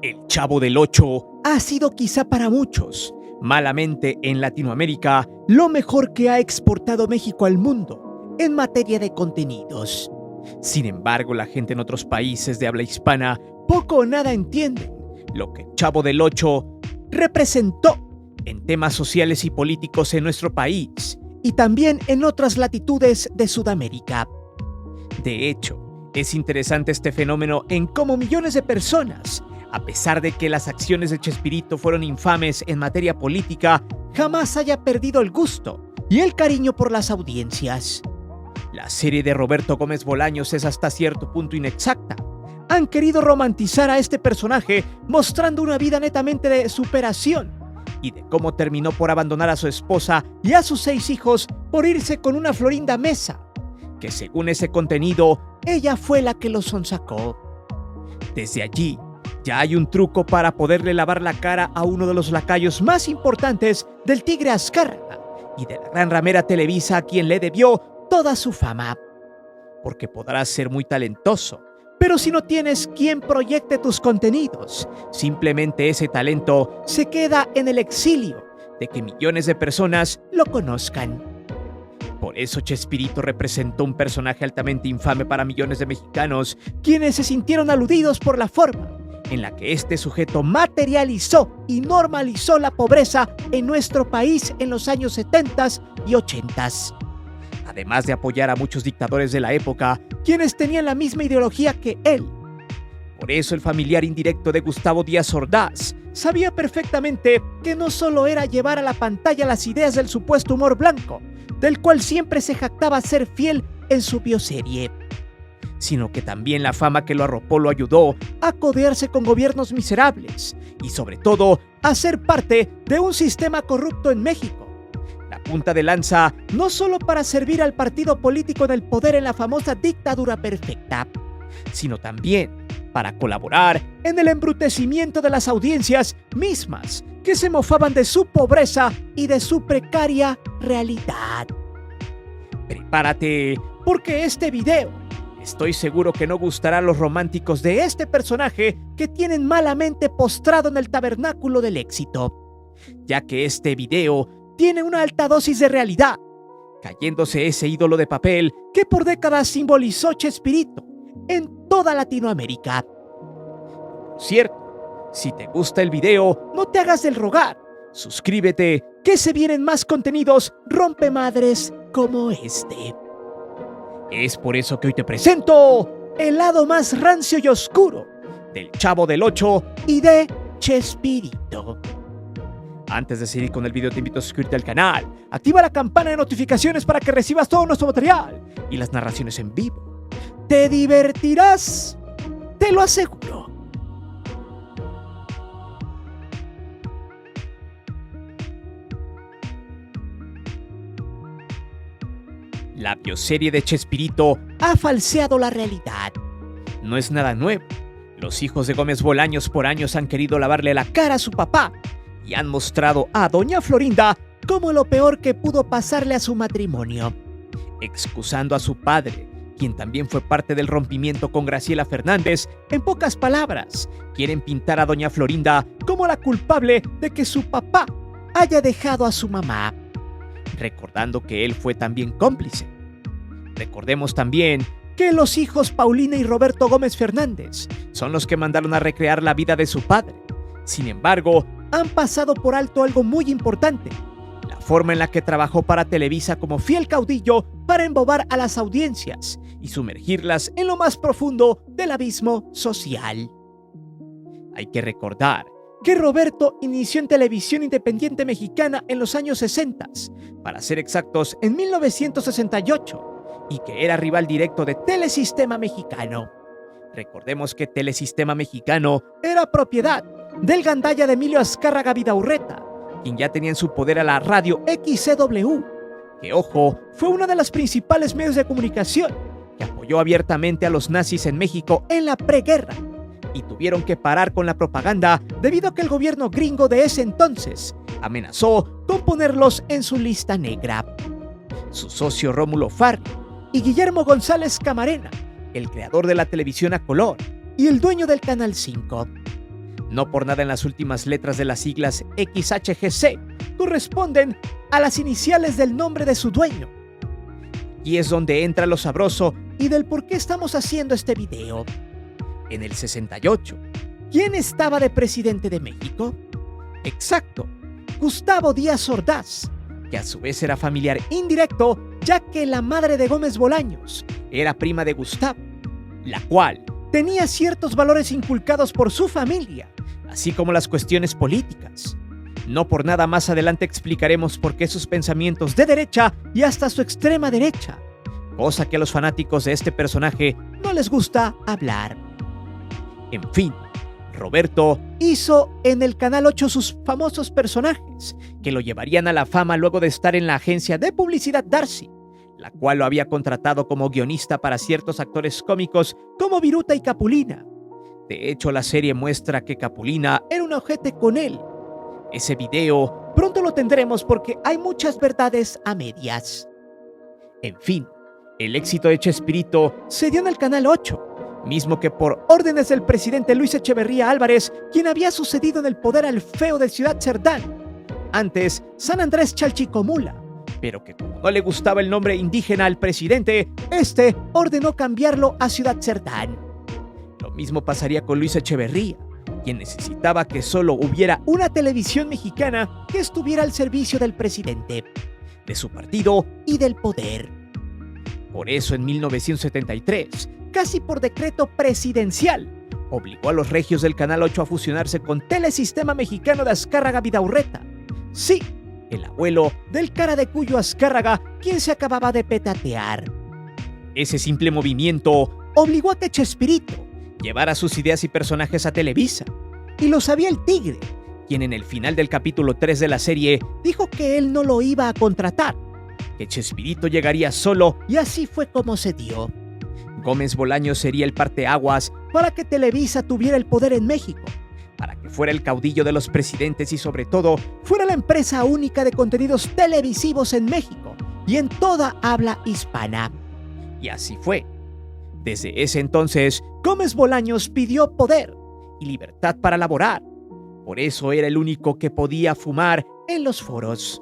El Chavo del Ocho ha sido quizá para muchos, malamente en Latinoamérica, lo mejor que ha exportado México al mundo en materia de contenidos. Sin embargo, la gente en otros países de habla hispana poco o nada entienden lo que el Chavo del Ocho representó en temas sociales y políticos en nuestro país y también en otras latitudes de Sudamérica. De hecho, es interesante este fenómeno en cómo millones de personas, a pesar de que las acciones de Chespirito fueron infames en materia política, jamás haya perdido el gusto y el cariño por las audiencias. La serie de Roberto Gómez Bolaños es hasta cierto punto inexacta. Han querido romantizar a este personaje mostrando una vida netamente de superación y de cómo terminó por abandonar a su esposa y a sus 6 hijos por irse con una Florinda Mesa, que según ese contenido, ella fue la que lo sonsacó. Desde allí, ya hay un truco para poderle lavar la cara a uno de los lacayos más importantes del Tigre Azcárraga y de la gran ramera Televisa, a quien le debió toda su fama. Porque podrás ser muy talentoso, pero si no tienes quien proyecte tus contenidos, simplemente ese talento se queda en el exilio de que millones de personas lo conozcan. Por eso Chespirito representó un personaje altamente infame para millones de mexicanos, quienes se sintieron aludidos por la forma en la que este sujeto materializó y normalizó la pobreza en nuestro país en los años 70 y 80. Además de apoyar a muchos dictadores de la época, quienes tenían la misma ideología que él. Por eso el familiar indirecto de Gustavo Díaz Ordaz sabía perfectamente que no solo era llevar a la pantalla las ideas del supuesto humor blanco, del cual siempre se jactaba ser fiel en su bioserie, sino que también la fama que lo arropó lo ayudó a codearse con gobiernos miserables y sobre todo a ser parte de un sistema corrupto en México. La punta de lanza no solo para servir al partido político en el poder en la famosa dictadura perfecta, sino también para colaborar en el embrutecimiento de las audiencias mismas que se mofaban de su pobreza y de su precaria realidad. Prepárate, porque este video estoy seguro que no gustará a los románticos de este personaje que tienen malamente postrado en el tabernáculo del éxito, ya que este video tiene una alta dosis de realidad, cayéndose ese ídolo de papel que por décadas simbolizó Chespirito en toda Latinoamérica. Por cierto, si te gusta el video, no te hagas del rogar. Suscríbete, que se vienen más contenidos rompemadres como este. Es por eso que hoy te presento el lado más rancio y oscuro del Chavo del Ocho y de Chespirito. Antes de seguir con el video, te invito a suscribirte al canal, activa la campana de notificaciones para que recibas todo nuestro material y las narraciones en vivo. Te divertirás, te lo aseguro. La bioserie de Chespirito ha falseado la realidad. No es nada nuevo. Los hijos de Gómez Bolaños por años han querido lavarle la cara a su papá y han mostrado a doña Florinda como lo peor que pudo pasarle a su matrimonio, excusando a su padre, quien también fue parte del rompimiento con Graciela Fernández. En pocas palabras, quieren pintar a doña Florinda como la culpable de que su papá haya dejado a su mamá, recordando que él fue también cómplice. Recordemos también que los hijos Paulina y Roberto Gómez Fernández son los que mandaron a recrear la vida de su padre. Sin embargo, han pasado por alto algo muy importante: la forma en la que trabajó para Televisa como fiel caudillo para embobar a las audiencias y sumergirlas en lo más profundo del abismo social. Hay que recordar que Roberto inició en televisión independiente mexicana en los años 60, para ser exactos en 1968, y que era rival directo de Telesistema Mexicano. Recordemos que Telesistema Mexicano era propiedad del gandalla de Emilio Azcárraga Vidaurreta, quien ya tenía en su poder a la radio XCW, que, ojo, fue una de las principales medios de comunicación que apoyó abiertamente a los nazis en México en la preguerra, y tuvieron que parar con la propaganda debido a que el gobierno gringo de ese entonces amenazó con ponerlos en su lista negra. Su socio Rómulo Farri y Guillermo González Camarena, el creador de la televisión a color y el dueño del Canal 5, No por nada en las últimas letras de las siglas XHGC corresponden a las iniciales del nombre de su dueño. Y es donde entra lo sabroso y del por qué estamos haciendo este video. En el 68, ¿quién estaba de presidente de México? Exacto, Gustavo Díaz Ordaz, que a su vez era familiar indirecto, ya que la madre de Gómez Bolaños era prima de Gustavo, la cual tenía ciertos valores inculcados por su familia, así como las cuestiones políticas. No por nada más adelante explicaremos por qué sus pensamientos de derecha y hasta su extrema derecha, cosa que a los fanáticos de este personaje no les gusta hablar. En fin, Roberto hizo en el Canal 8 sus famosos personajes, que lo llevarían a la fama luego de estar en la agencia de publicidad Darcy, la cual lo había contratado como guionista para ciertos actores cómicos como Viruta y Capulina. De hecho, la serie muestra que Capulina era un ojete con él. Ese video pronto lo tendremos porque hay muchas verdades a medias. En fin, el éxito de Chespirito se dio en el Canal 8, mismo que por órdenes del presidente Luis Echeverría Álvarez, quien había sucedido en el poder al feo de Ciudad Cerdán, antes San Andrés Chalchicomula, pero que como no le gustaba el nombre indígena al presidente, este ordenó cambiarlo a Ciudad Cerdán. Lo mismo pasaría con Luis Echeverría, quien necesitaba que solo hubiera una televisión mexicana que estuviera al servicio del presidente, de su partido y del poder. Por eso en 1973, casi por decreto presidencial, obligó a los regios del Canal 8 a fusionarse con Telesistema Mexicano de Azcárraga Vidaurreta. Sí, el abuelo del cara de Cuyo Azcárraga, quien se acababa de petatear. Ese simple movimiento obligó a que Chespirito llevara sus ideas y personajes a Televisa. Y lo sabía el Tigre, quien en el final del capítulo 3 de la serie dijo que él no lo iba a contratar, que Chespirito llegaría solo, y así fue como se dio. Gómez Bolaños sería el parteaguas para que Televisa tuviera el poder en México, para que fuera el caudillo de los presidentes y sobre todo fuera la empresa única de contenidos televisivos en México y en toda habla hispana. Y así fue. Desde ese entonces, Gómez Bolaños pidió poder y libertad para laborar. Por eso era el único que podía fumar en los foros.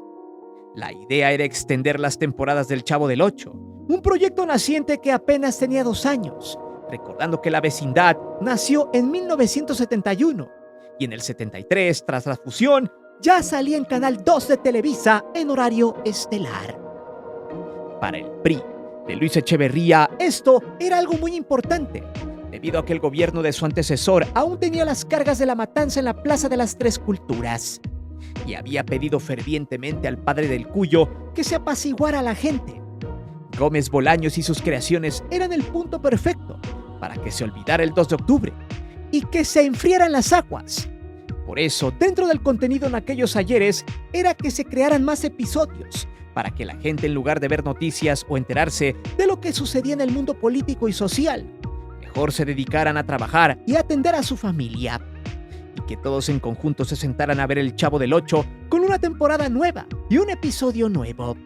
La idea era extender las temporadas del Chavo del Ocho, un proyecto naciente que apenas tenía 2 años, recordando que La Vecindad nació en 1971 y en el 73, tras la fusión, ya salía en Canal 2 de Televisa en horario estelar. Para el PRI de Luis Echeverría, esto era algo muy importante, debido a que el gobierno de su antecesor aún tenía las cargas de la matanza en la Plaza de las Tres Culturas y había pedido fervientemente al padre del Cuyo que se apaciguara a la gente. Gómez Bolaños y sus creaciones eran el punto perfecto para que se olvidara el 2 de octubre y que se enfriaran las aguas. Por eso, dentro del contenido en aquellos ayeres, era que se crearan más episodios, para que la gente, en lugar de ver noticias o enterarse de lo que sucedía en el mundo político y social, mejor se dedicaran a trabajar y atender a su familia. Y que todos en conjunto se sentaran a ver El Chavo del Ocho con una temporada nueva y un episodio nuevo.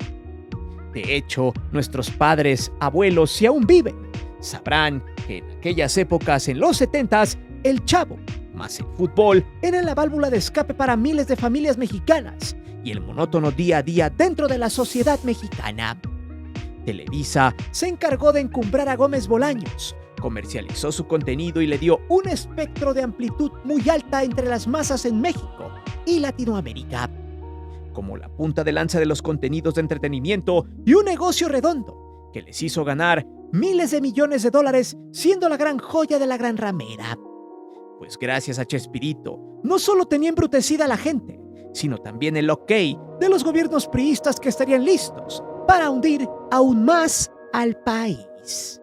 De hecho, nuestros padres, abuelos, si aún viven, sabrán que en aquellas épocas, en los 70s, El Chavo más el fútbol era la válvula de escape para miles de familias mexicanas y el monótono día a día dentro de la sociedad mexicana. Televisa se encargó de encumbrar a Gómez Bolaños, comercializó su contenido y le dio un espectro de amplitud muy alta entre las masas en México y Latinoamérica, como la punta de lanza de los contenidos de entretenimiento y un negocio redondo que les hizo ganar miles de millones de dólares, siendo la gran joya de la gran ramera. Pues gracias a Chespirito, no solo tenía embrutecida a la gente, sino también el ok de los gobiernos priistas que estarían listos para hundir aún más al país.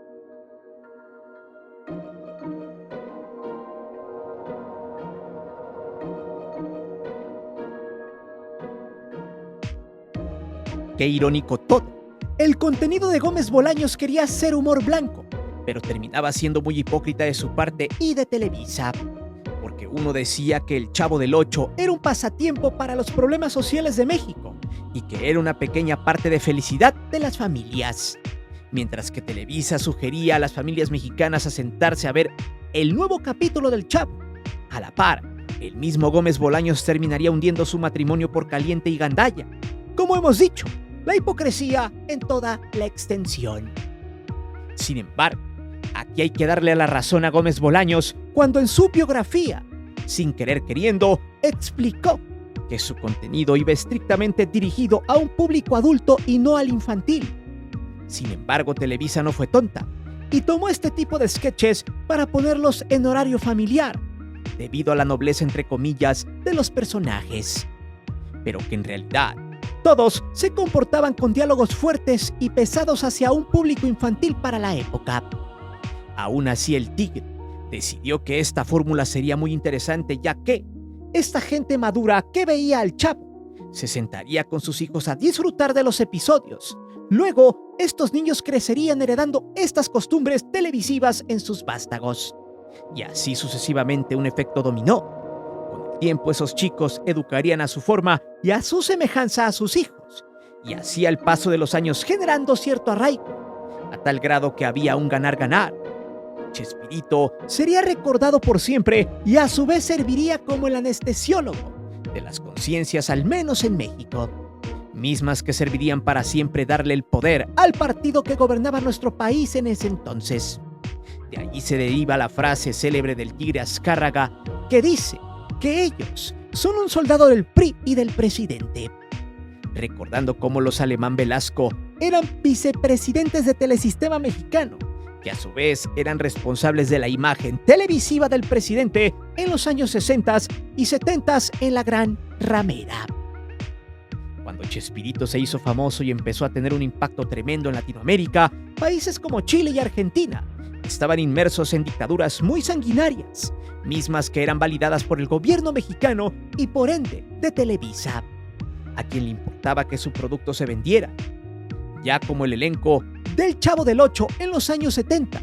Qué irónico todo. El contenido de Gómez Bolaños quería ser humor blanco, pero terminaba siendo muy hipócrita de su parte y de Televisa, porque uno decía que El Chavo del Ocho era un pasatiempo para los problemas sociales de México y que era una pequeña parte de felicidad de las familias, mientras que Televisa sugería a las familias mexicanas a sentarse a ver el nuevo capítulo del Chavo, a la par El mismo Gómez Bolaños terminaría hundiendo su matrimonio por caliente y gandalla. Como hemos dicho, la hipocresía en toda la extensión. Sin embargo, aquí hay que darle la razón a Gómez Bolaños cuando en su biografía, sin querer queriendo, explicó que su contenido iba estrictamente dirigido a un público adulto y no al infantil. Sin embargo, Televisa no fue tonta y tomó este tipo de sketches para ponerlos en horario familiar, debido a la nobleza entre comillas de los personajes. Pero que en realidad, todos se comportaban con diálogos fuertes y pesados hacia un público infantil para la época. Aún así, el Tigre decidió que esta fórmula sería muy interesante, ya que esta gente madura que veía al Chavo se sentaría con sus hijos a disfrutar de los episodios. Luego, estos niños crecerían heredando estas costumbres televisivas en sus vástagos. Y así sucesivamente, un efecto dominó. Con el tiempo, esos chicos educarían a su forma y a su semejanza a sus hijos. Y así al paso de los años generando cierto arraigo, a tal grado que había un ganar-ganar. Chespirito sería recordado por siempre y a su vez serviría como el anestesiólogo de las conciencias, al menos en México. Mismas que servirían para siempre darle el poder al partido que gobernaba nuestro país en ese entonces. De allí se deriva la frase célebre del Tigre Azcárraga que dice que ellos son un soldado del PRI y del presidente. Recordando cómo los Alemán Velasco eran vicepresidentes de Telesistema Mexicano, que a su vez eran responsables de la imagen televisiva del presidente en los años 60 y 70 en la Gran Ramera. Cuando Chespirito se hizo famoso y empezó a tener un impacto tremendo en Latinoamérica, países como Chile y Argentina estaban inmersos en dictaduras muy sanguinarias, mismas que eran validadas por el gobierno mexicano y por ende de Televisa, a quien le importaba que su producto se vendiera. Ya como el elenco del Chavo del Ocho en los años 70,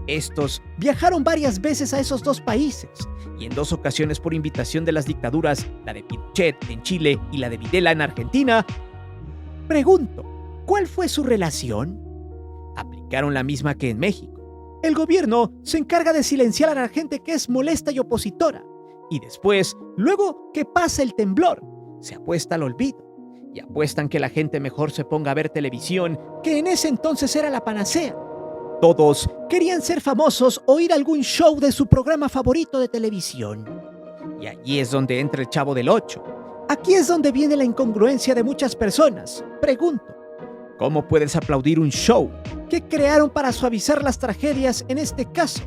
estos viajaron varias veces a esos dos países y en dos ocasiones por invitación de las dictaduras, la de Pinochet en Chile y la de Videla en Argentina. Pregunto, ¿cuál fue su relación? Aplicaron la misma que en México. El gobierno se encarga de silenciar a la gente que es molesta y opositora, y después, luego que pasa el temblor, se apuesta al olvido, y apuestan que la gente mejor se ponga a ver televisión, que en ese entonces era la panacea. Todos querían ser famosos o ir a algún show de su programa favorito de televisión. Y allí es donde entra el Chavo del Ocho. Aquí es donde viene la incongruencia de muchas personas. Pregunto, ¿cómo puedes aplaudir un show que crearon para suavizar las tragedias, en este caso,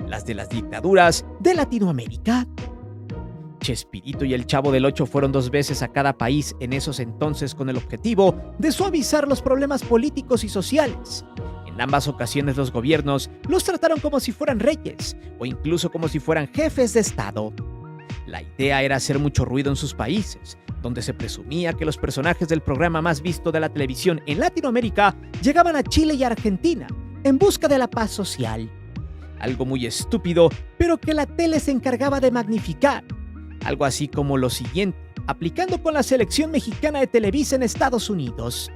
las de las dictaduras de Latinoamérica? Chespirito y el Chavo del Ocho fueron 2 veces a cada país en esos entonces con el objetivo de suavizar los problemas políticos y sociales. En ambas ocasiones los gobiernos los trataron como si fueran reyes o incluso como si fueran jefes de Estado. La idea era hacer mucho ruido en sus países, donde se presumía que los personajes del programa más visto de la televisión en Latinoamérica llegaban a Chile y Argentina en busca de la paz social. Algo muy estúpido, pero que la tele se encargaba de magnificar. Algo así como lo siguiente, aplicando con la selección mexicana de Televisa en Estados Unidos.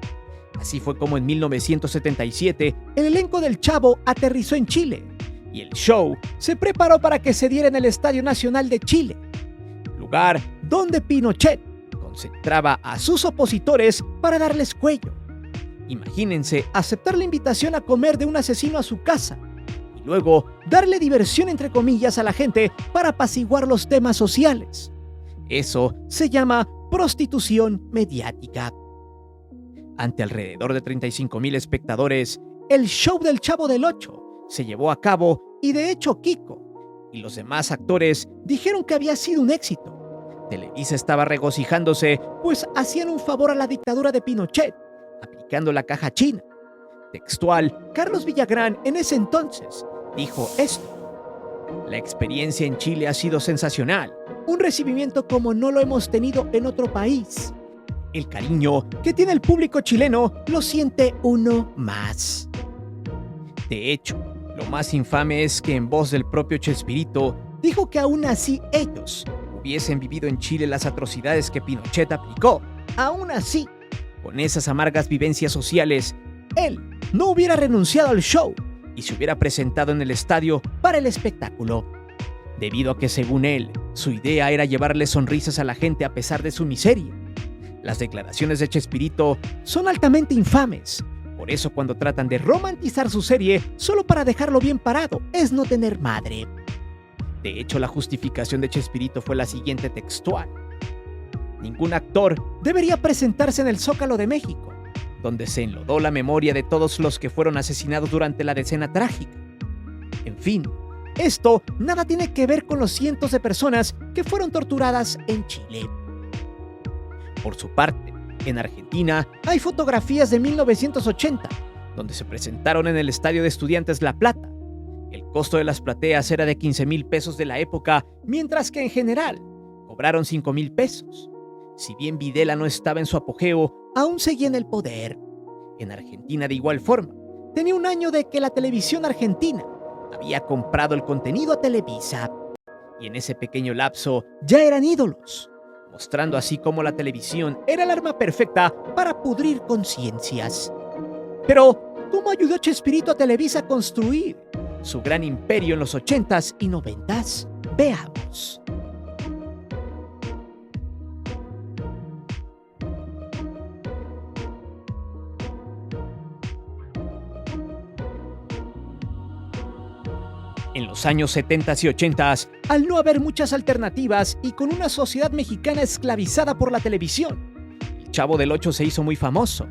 Así fue como en 1977 el elenco del Chavo aterrizó en Chile y el show se preparó para que se diera en el Estadio Nacional de Chile, lugar donde Pinochet concentraba a sus opositores para darles cuello. Imagínense aceptar la invitación a comer de un asesino a su casa y luego darle diversión entre comillas a la gente para apaciguar los temas sociales. Eso se llama prostitución mediática. Ante alrededor de 35,000 espectadores, el show del Chavo del Ocho se llevó a cabo y de hecho Kiko y los demás actores dijeron que había sido un éxito. Televisa estaba regocijándose, pues hacían un favor a la dictadura de Pinochet, aplicando la caja china. Textual, Carlos Villagrán en ese entonces dijo esto: la experiencia en Chile ha sido sensacional, un recibimiento como no lo hemos tenido en otro país. El cariño que tiene el público chileno lo siente uno más. De hecho, lo más infame es que en voz del propio Chespirito dijo que aún así ellos hubiesen vivido en Chile las atrocidades que Pinochet aplicó. Aún así, con esas amargas vivencias sociales, él no hubiera renunciado al show y se hubiera presentado en el estadio para el espectáculo, debido a que según él, Su idea era llevarle sonrisas a la gente a pesar de su miseria. Las declaraciones de Chespirito son altamente infames. Por eso cuando tratan de romantizar su serie solo para dejarlo bien parado es no tener madre. De hecho, la justificación de Chespirito fue la siguiente textual: ningún actor debería presentarse en el Zócalo de México, donde se enlodó la memoria de todos los que fueron asesinados durante la Decena Trágica. En fin, esto nada tiene que ver con los cientos de personas que fueron torturadas en Chile. Por su parte, en Argentina hay fotografías de 1980, donde se presentaron en el Estadio de Estudiantes La Plata. El costo de las plateas era de 15,000 pesos de la época, mientras que en general cobraron 5,000 pesos. Si bien Videla no estaba en su apogeo, aún seguía en el poder. En Argentina, de igual forma, tenía un año de que la televisión argentina había comprado el contenido a Televisa, y en ese pequeño lapso ya eran ídolos, mostrando así cómo la televisión era el arma perfecta para pudrir conciencias. Pero, ¿cómo ayudó Chespirito a Televisa a construir su gran imperio en los 80s y 90s? Veamos. En los años 70s y 80s, al no haber muchas alternativas y con una sociedad mexicana esclavizada por la televisión, el Chavo del Ocho se hizo muy famoso,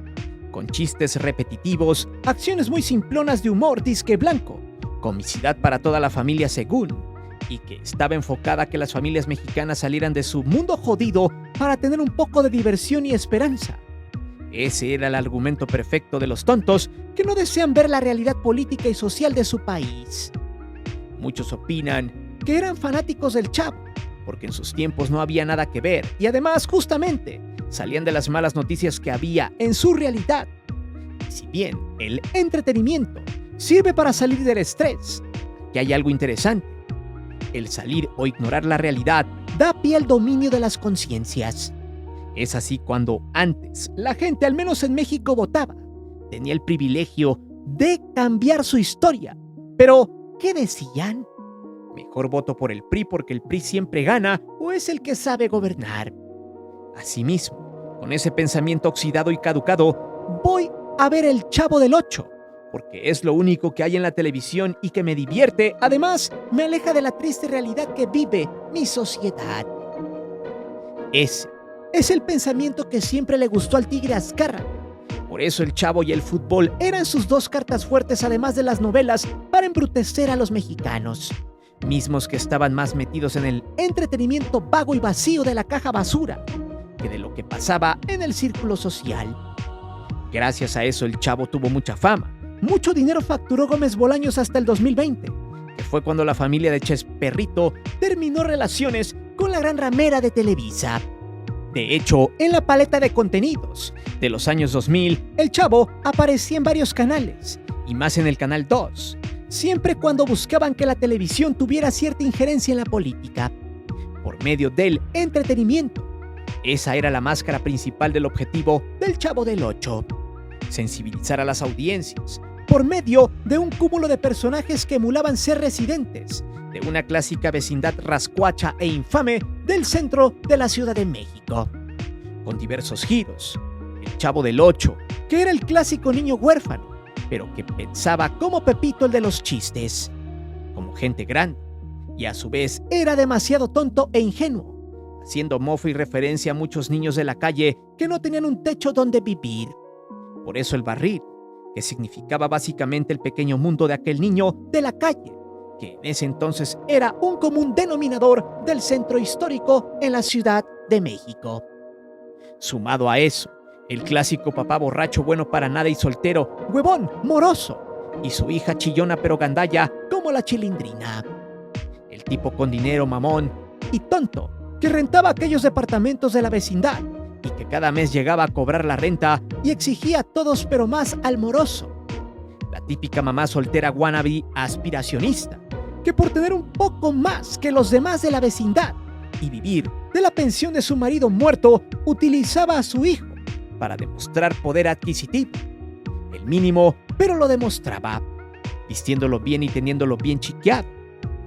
con chistes repetitivos, acciones muy simplonas de humor disque blanco, comicidad para toda la familia según, y que estaba enfocada a que las familias mexicanas salieran de su mundo jodido para tener un poco de diversión y esperanza. Ese era el argumento perfecto de los tontos que no desean ver la realidad política y social de su país. Muchos opinan que eran fanáticos del Chavo, porque en sus tiempos no había nada que ver y además justamente salían de las malas noticias que había en su realidad. Y si bien el entretenimiento sirve para salir del estrés, aquí hay algo interesante. El salir o ignorar la realidad da pie al dominio de las conciencias. Es así cuando antes la gente, al menos en México, votaba, tenía el privilegio de cambiar su historia. Pero ¿qué decían? Mejor voto por el PRI porque el PRI siempre gana o es el que sabe gobernar. Asimismo, con ese pensamiento oxidado y caducado, voy a ver el Chavo del Ocho, porque es lo único que hay en la televisión y que me divierte, además me aleja de la triste realidad que vive mi sociedad. Ese es el pensamiento que siempre le gustó al Tigre Azcárraga. Por eso el Chavo y el fútbol eran sus dos cartas fuertes, además de las novelas, para embrutecer a los mexicanos, mismos que estaban más metidos en el entretenimiento vago y vacío de la caja basura que de lo que pasaba en el círculo social. Gracias a eso el Chavo tuvo mucha fama. Mucho dinero facturó Gómez Bolaños hasta el 2020, que fue cuando la familia de Chespirito terminó relaciones con la gran ramera de Televisa. De hecho, en la paleta de contenidos de los años 2000, el Chavo aparecía en varios canales, y más en el Canal 2, siempre cuando buscaban que la televisión tuviera cierta injerencia en la política, por medio del entretenimiento. Esa era la máscara principal del objetivo del Chavo del Ocho: sensibilizar a las audiencias, por medio de un cúmulo de personajes que emulaban ser residentes de una clásica vecindad rascuacha e infame del centro de la Ciudad de México. Con diversos giros, el Chavo del Ocho, que era el clásico niño huérfano, pero que pensaba como Pepito el de los chistes, como gente grande, y a su vez era demasiado tonto e ingenuo, haciendo mofa y referencia a muchos niños de la calle que no tenían un techo donde vivir. Por eso el barril, que significaba básicamente el pequeño mundo de aquel niño de la calle, que en ese entonces era un común denominador del centro histórico en la Ciudad de México. Sumado a eso, el clásico papá borracho bueno para nada y soltero, huevón, moroso, y su hija chillona pero gandalla como la Chilindrina. El tipo con dinero, mamón y tonto, que rentaba aquellos departamentos de la vecindad y que cada mes llegaba a cobrar la renta y exigía a todos pero más al moroso. La típica mamá soltera wannabe aspiracionista, que por tener un poco más que los demás de la vecindad y vivir de la pensión de su marido muerto, utilizaba a su hijo para demostrar poder adquisitivo. El mínimo, pero lo demostraba, vistiéndolo bien y teniéndolo bien chiqueado.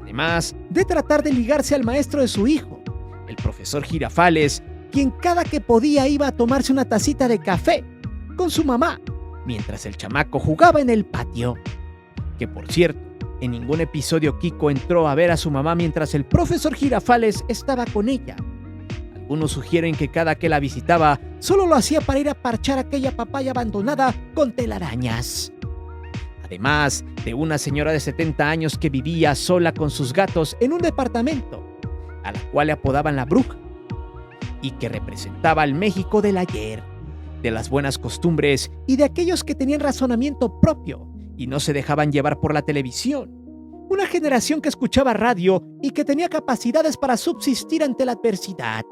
En además de tratar de ligarse al maestro de su hijo, el profesor Girafales, quien cada que podía iba a tomarse una tacita de café con su mamá, mientras el chamaco jugaba en el patio. Que por cierto, en ningún episodio Kiko entró a ver a su mamá mientras el profesor Girafales estaba con ella. Algunos sugieren que cada que la visitaba, solo lo hacía para ir a parchar aquella papaya abandonada con telarañas. Además de una señora de 70 años que vivía sola con sus gatos en un departamento, a la cual le apodaban la bruja, y que representaba al México del ayer, de las buenas costumbres y de aquellos que tenían razonamiento propio y no se dejaban llevar por la televisión. Una generación que escuchaba radio y que tenía capacidades para subsistir ante la adversidad.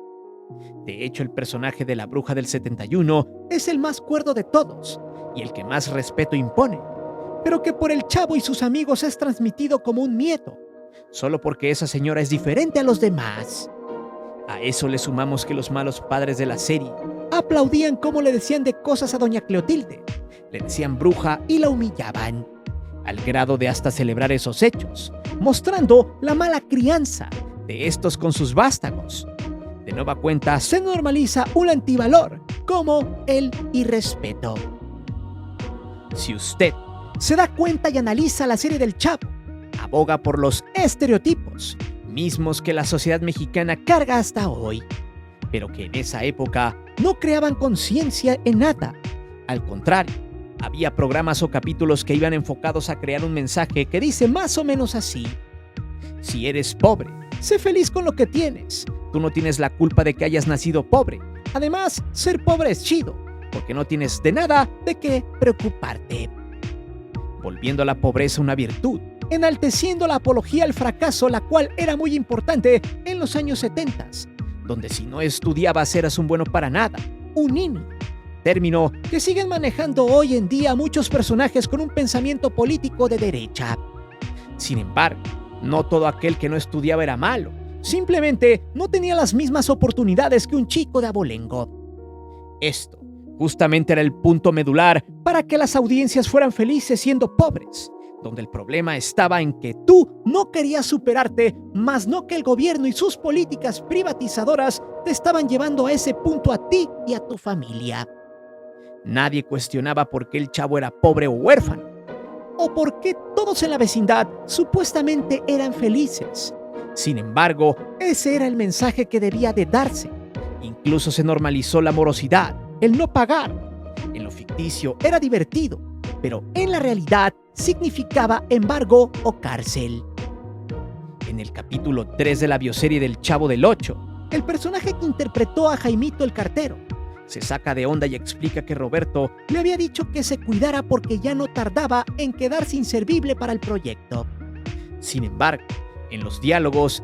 De hecho, el personaje de la bruja del 71 es el más cuerdo de todos y el que más respeto impone, pero que por el Chavo y sus amigos es transmitido como un nieto, solo porque esa señora es diferente a los demás. A eso le sumamos que los malos padres de la serie aplaudían cómo le decían de cosas a doña Cleotilde, le decían bruja y la humillaban, al grado de hasta celebrar esos hechos, mostrando la mala crianza de estos con sus vástagos. De nueva cuenta se normaliza un antivalor como el irrespeto. Si usted se da cuenta y analiza la serie del Chavo, aboga por los estereotipos, mismos que la sociedad mexicana carga hasta hoy, pero que en esa época no creaban conciencia en nada. Al contrario, había programas o capítulos que iban enfocados a crear un mensaje que dice más o menos así: si eres pobre, sé feliz con lo que tienes. Tú no tienes la culpa de que hayas nacido pobre. Además, ser pobre es chido, porque no tienes de nada de qué preocuparte. Volviendo a la pobreza una virtud, enalteciendo la apología al fracaso, la cual era muy importante en los años 70, donde si no estudiabas eras un bueno para nada, un nini. Término que siguen manejando hoy en día muchos personajes con un pensamiento político de derecha. Sin embargo, no todo aquel que no estudiaba era malo, simplemente no tenía las mismas oportunidades que un chico de abolengo. Esto justamente era el punto medular para que las audiencias fueran felices siendo pobres, donde el problema estaba en que tú no querías superarte, más no que el gobierno y sus políticas privatizadoras te estaban llevando a ese punto a ti y a tu familia. Nadie cuestionaba por qué el Chavo era pobre o huérfano, o por qué todos en la vecindad supuestamente eran felices. Sin embargo, ese era el mensaje que debía de darse. Incluso se normalizó la morosidad, el no pagar. En lo ficticio era divertido, pero en la realidad significaba embargo o cárcel. En el capítulo 3 de la bioserie del Chavo del Ocho, el personaje que interpretó a Jaimito el cartero se saca de onda y explica que Roberto le había dicho que se cuidara porque ya no tardaba en quedarse inservible para el proyecto. Sin embargo, en los diálogos,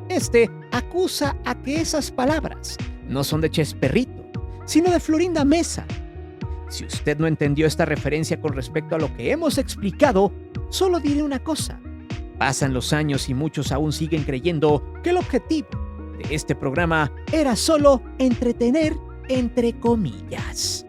acusa a que esas palabras no son de Chesperrito, sino de Florinda Mesa. Si usted no entendió esta referencia con respecto a lo que hemos explicado, solo diré una cosa: pasan los años y muchos aún siguen creyendo que el objetivo de este programa era solo entretener, entre comillas.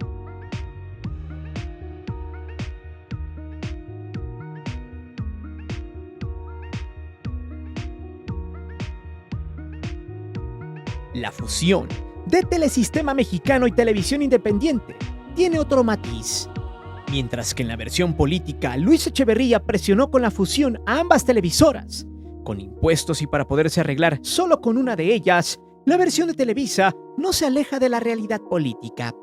La fusión de Telesistema Mexicano y Televisión Independiente tiene otro matiz. Mientras que en la versión política, Luis Echeverría presionó con la fusión a ambas televisoras, con impuestos y para poderse arreglar solo con una de ellas, la versión de Televisa no se aleja de la realidad política,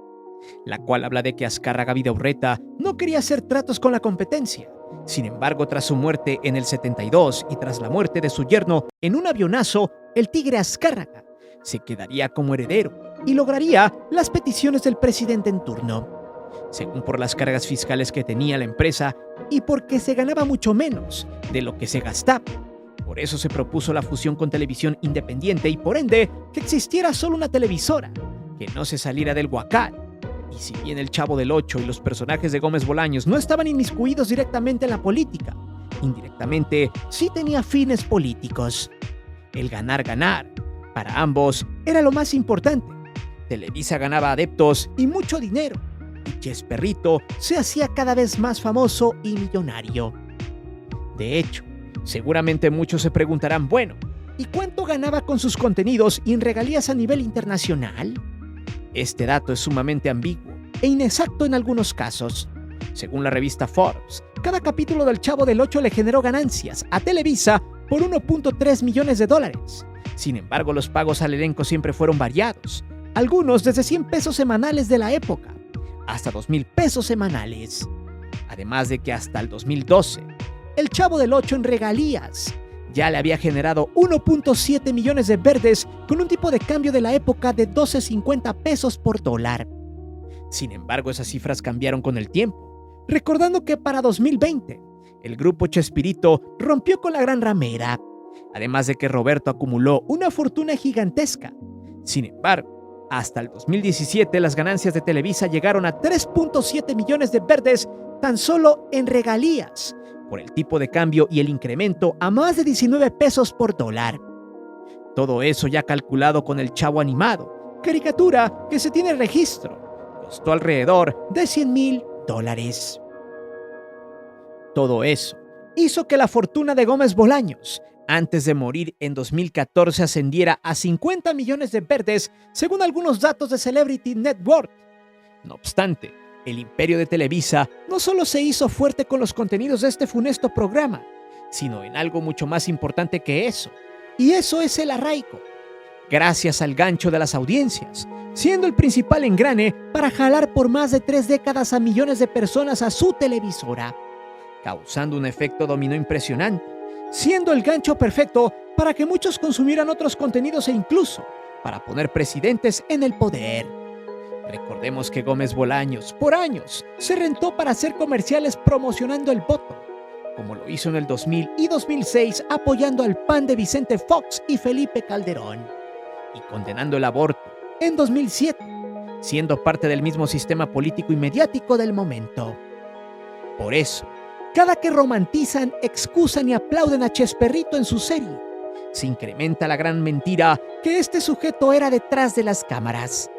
la cual habla de que Azcárraga Vidaurreta no quería hacer tratos con la competencia. Sin embargo, tras su muerte en el 72 y tras la muerte de su yerno en un avionazo, el Tigre Azcárraga se quedaría como heredero y lograría las peticiones del presidente en turno, según por las cargas fiscales que tenía la empresa y porque se ganaba mucho menos de lo que se gastaba. Por eso se propuso la fusión con Televisión Independiente y por ende que existiera solo una televisora, que no se saliera del huacal. Y si bien el Chavo del Ocho y los personajes de Gómez Bolaños no estaban inmiscuidos directamente en la política, indirectamente sí tenía fines políticos. El ganar, para ambos era lo más importante. Televisa ganaba adeptos y mucho dinero, y Chesperrito se hacía cada vez más famoso y millonario. De hecho, Seguramente muchos se preguntarán, bueno, ¿y cuánto ganaba con sus contenidos y en regalías a nivel internacional? Este dato es sumamente ambiguo e inexacto en algunos casos. Según la revista Forbes, cada capítulo del Chavo del Ocho le generó ganancias a Televisa por 1.3 millones de dólares. Sin embargo, los pagos al elenco siempre fueron variados, algunos desde 100 pesos semanales de la época hasta 2,000 pesos semanales. Además de que hasta el 2012, el Chavo del Ocho en regalías ya le había generado 1.7 millones de verdes con un tipo de cambio de la época de 12.50 pesos por dólar. Sin embargo, esas cifras cambiaron con el tiempo, recordando que para 2020, el grupo Chespirito rompió con la Gran Ramera, además de que Roberto acumuló una fortuna gigantesca. Sin embargo, hasta el 2017 las ganancias de Televisa llegaron a 3.7 millones de verdes tan solo en regalías, por el tipo de cambio y el incremento a más de 19 pesos por dólar. Todo eso ya calculado con el Chavo animado, caricatura que se tiene registro, costó alrededor de $100,000. Todo eso hizo que la fortuna de Gómez Bolaños, antes de morir en 2014, ascendiera a 50 millones de verdes, según algunos datos de Celebrity Net Worth. No obstante, el imperio de Televisa no solo se hizo fuerte con los contenidos de este funesto programa, sino en algo mucho más importante que eso, y eso es el arraigo. Gracias al gancho de las audiencias, siendo el principal engrane para jalar por más de 3 décadas a millones de personas a su televisora, causando un efecto dominó impresionante, siendo el gancho perfecto para que muchos consumieran otros contenidos e incluso para poner presidentes en el poder. Recordemos que Gómez Bolaños, por años, se rentó para hacer comerciales promocionando el voto, como lo hizo en el 2000 y 2006 apoyando al PAN de Vicente Fox y Felipe Calderón, y condenando el aborto en 2007, siendo parte del mismo sistema político y mediático del momento. Por eso, cada que romantizan, excusan y aplauden a Chesperrito en su serie, se incrementa la gran mentira que este sujeto era detrás de las cámaras.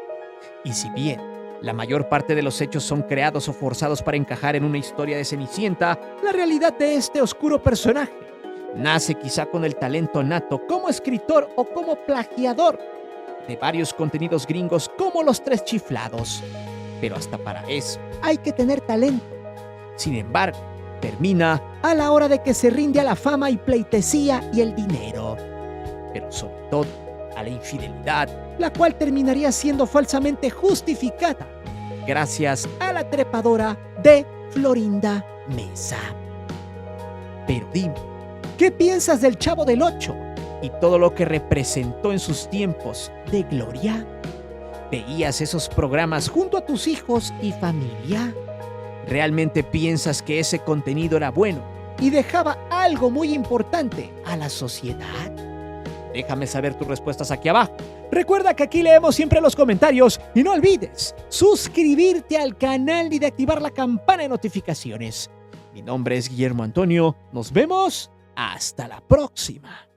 Y si bien la mayor parte de los hechos son creados o forzados para encajar en una historia de Cenicienta, la realidad de este oscuro personaje nace quizá con el talento nato como escritor o como plagiador de varios contenidos gringos como Los Tres Chiflados. Pero hasta para eso hay que tener talento. Sin embargo, termina a la hora de que se rinde a la fama y pleitesía y el dinero. Pero sobre todo, a la infidelidad, la cual terminaría siendo falsamente justificada gracias a la trepadora de Florinda Mesa. Pero dime, ¿qué piensas del Chavo del Ocho y todo lo que representó en sus tiempos de gloria? ¿Veías esos programas junto a tus hijos y familia? ¿Realmente piensas que ese contenido era bueno y dejaba algo muy importante a la sociedad? Déjame saber tus respuestas aquí abajo. Recuerda que aquí leemos siempre los comentarios y no olvides suscribirte al canal y de activar la campana de notificaciones. Mi nombre es Guillermo Antonio. Nos vemos hasta la próxima.